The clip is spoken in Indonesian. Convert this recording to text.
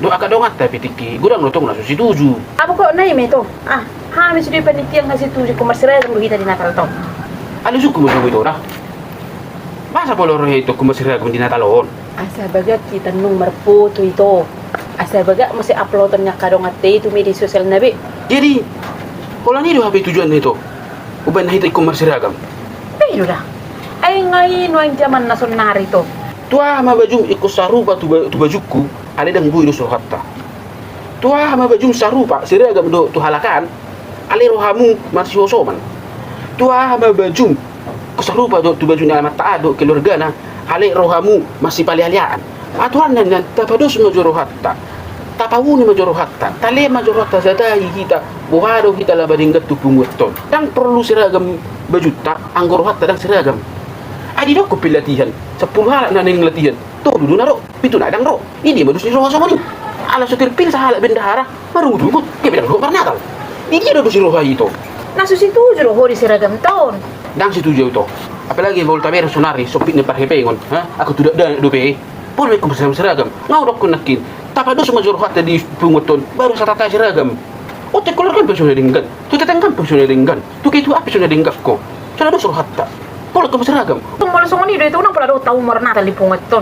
Doa ka dongat tapi tiki, gudang notong na susi tuju. Apa kok naik me to? Hamis sudah panitia ngasih tujuh komersial yang kita di Natal to. Ano suku mo itu dah? Masa poloro itu kumasiragam di Natalon? Asa baga kita nomor foto itu. Asa baga masih uploadannya kadongat itu media sosial nabi. Jadi, kalau ni dua HP tujuan itu, uban na hita kumasiragam. Pero dah. Ay ngayon wang zaman nasonar itu. Tua ma bajum ikut sarupa tu bajuku, ada dang bui do hatta. Tua ma bajum sarupa siragam do tu halakan, ale rohamu masih osoman. Tua ma bajum kesarupa do tu baju alamat taado keluargana, ale rohamu masih palialiaan. Aturan nan tapados majoro hatta. Tapawuni majoro hatta. Tale majoro hatta zadai kita, buhado kita labadinggat tu pungweton. Dan perlu siragam baju tak anggor hatta dan siragam. Adi dok pilatihan 10 halak na ning latihan to dudu na ro pitu na dang ro ini madus ni ro sama ni ala sotir pil sa halak bendahara maru dugut ke bidang ro parnatal ini do si ro itu Nasu situ jero hori seragam tahun. dang situ jauh to apalagi voltamer sonari sopit ne parhe pengon ha aku tidak dan do pe pun me kum seragam ngau dok kunakin tapa do semua joro hatta di pungoton baru satata seragam o te kolor kan pesone dinggan tu te tangkan pesone dinggan tu ke tu apa pesone dinggak ko cara do suruh hatta kalau kum seragam Tung malasong ni do itu nang pala do tahu marna tali pungat ton.